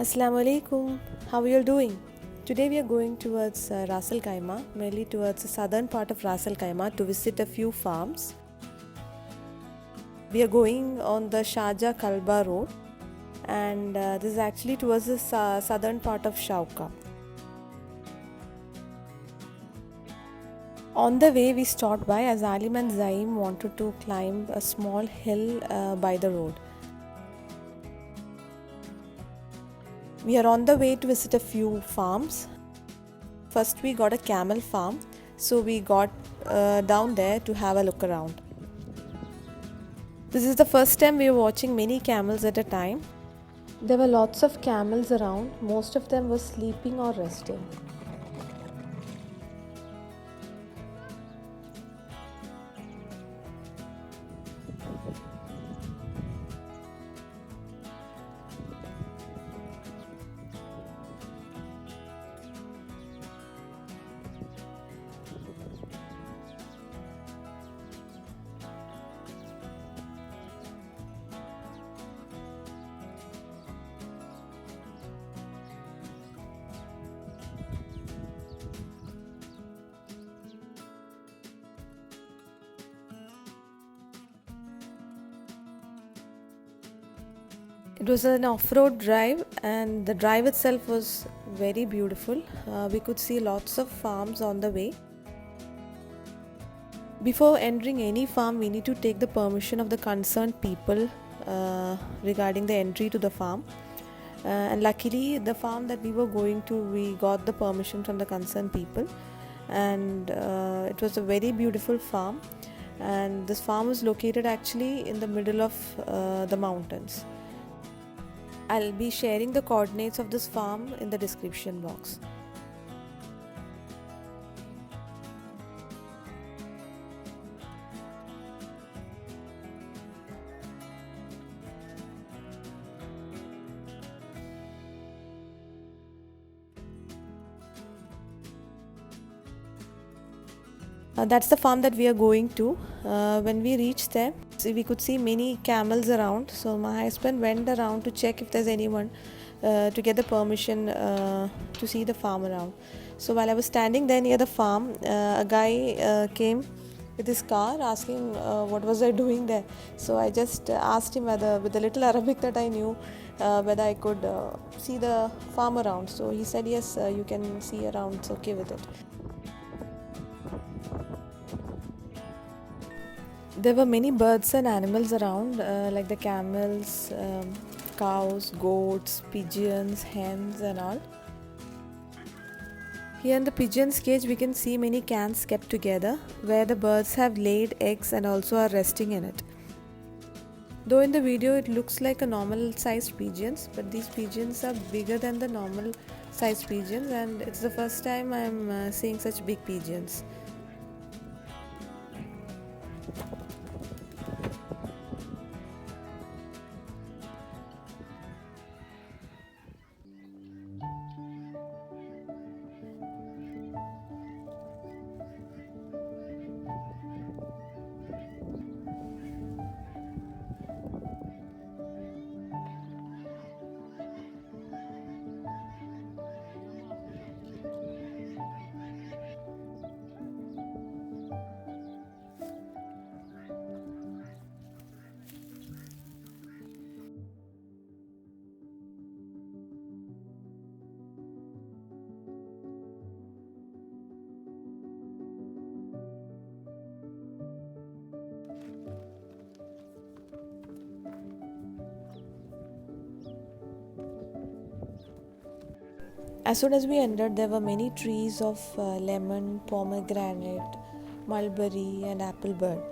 Assalamu alaikum. How are you all doing? Today we are going towards Ras Al Khaimah, mainly towards the southern part of Ras Al Khaimah to visit a few farms. We are going on the Sharjah Kalba road, and this is actually towards the southern part of Shauqa. On the way, we stopped by as Alim and Zaim wanted to climb a small hill by the road. We are on the way to visit a few farms. First, we got a camel farm, so we got down there to have a look around. This is the first time we were watching many camels at a time. There were lots of camels around, most of them were sleeping or resting. It was an off-road drive, and the drive itself was very beautiful. We could see lots of farms on the way. Before entering any farm, we need to take the permission of the concerned people regarding the entry to the farm. And luckily, the farm that we were going to, we got the permission from the concerned people, and it was a very beautiful farm. And this farm was located actually in the middle of the mountains. I'll be sharing the coordinates of this farm in the description box. That's the farm that we are going to. When we reached there, we could see many camels around. So my husband went around to check if there's anyone to get the permission to see the farm around. So while I was standing there near the farm, a guy came with his car asking what was I doing there. So I just asked him whether, with the little Arabic that I knew, whether I could see the farm around. So he said yes, you can see around, it's okay with it. There were many birds and animals around, like the camels, cows, goats, pigeons, hens, and all. Here in the pigeon's cage, we can see many cans kept together where the birds have laid eggs and also are resting in it. Though in the video it looks like a normal sized pigeons, but these pigeons are bigger than the normal sized pigeons, and it's the first time I'm seeing such big pigeons. As soon as we entered, there were many trees of lemon, pomegranate, mulberry, and apple bud.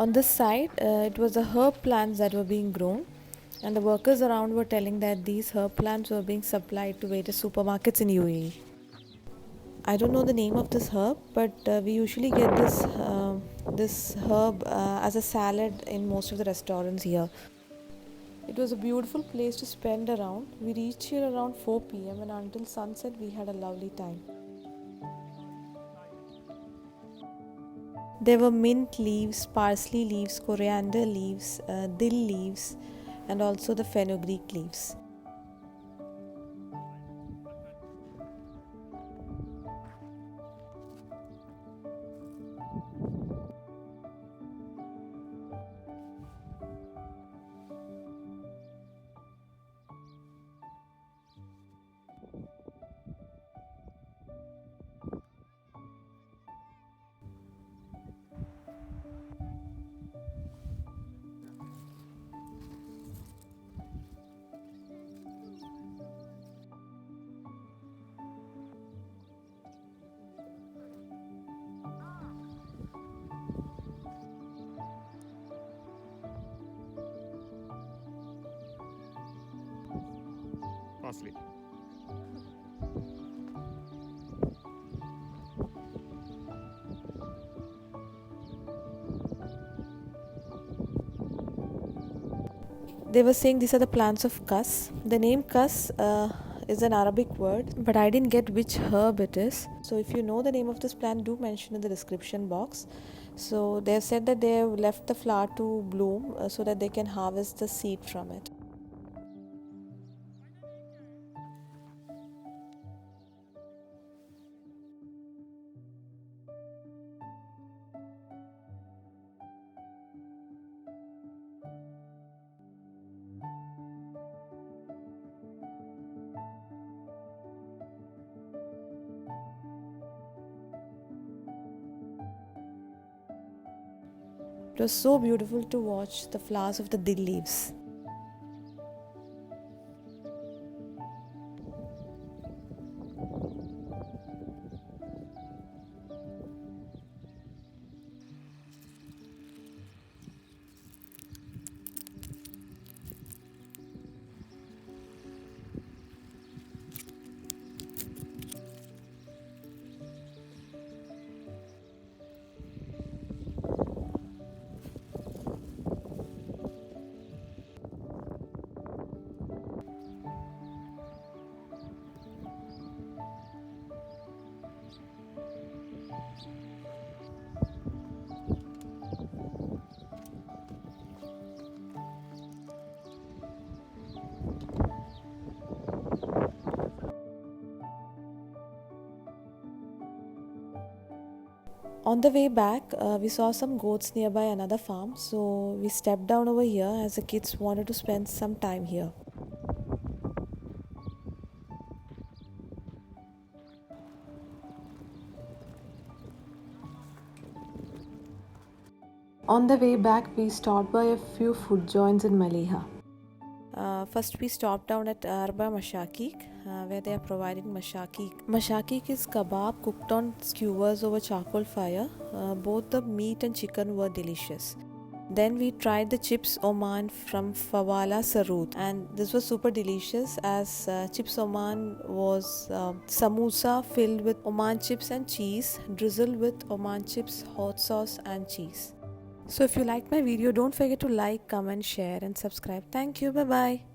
On this side, it was the herb plants that were being grown, and the workers around were telling that these herb plants were being supplied to various supermarkets in UAE. I don't know the name of this herb, but we usually get this herb as a salad in most of the restaurants here. It was a beautiful place to spend around. We reached here around 4 p.m. and until sunset we had a lovely time. There were mint leaves, parsley leaves, coriander leaves, dill leaves, and also the fenugreek leaves. Parsley. They were saying these are the plants of kas. The name kas is an Arabic word, but I didn't get which herb it is. So if you know the name of this plant, do mention in the description box. So they have said that they have left the flower to bloom so that they can harvest the seed from it. It was so beautiful to watch the flowers of the dill leaves. On the way back, we saw some goats nearby another farm, so we stepped down over here as the kids wanted to spend some time here. On the way back, we stopped by a few food joints in Maliha. First, we stopped down at Arba Mashakik, where they are providing mashakik. Mashakik is kebab cooked on skewers over charcoal fire. Both the meat and chicken were delicious. Then we tried the chips Oman from Fawala Sarut, and this was super delicious as chips Oman was samosa filled with Oman chips and cheese, drizzled with Oman chips, hot sauce and cheese. So if you liked my video, don't forget to like, comment, share and subscribe. Thank you. Bye bye.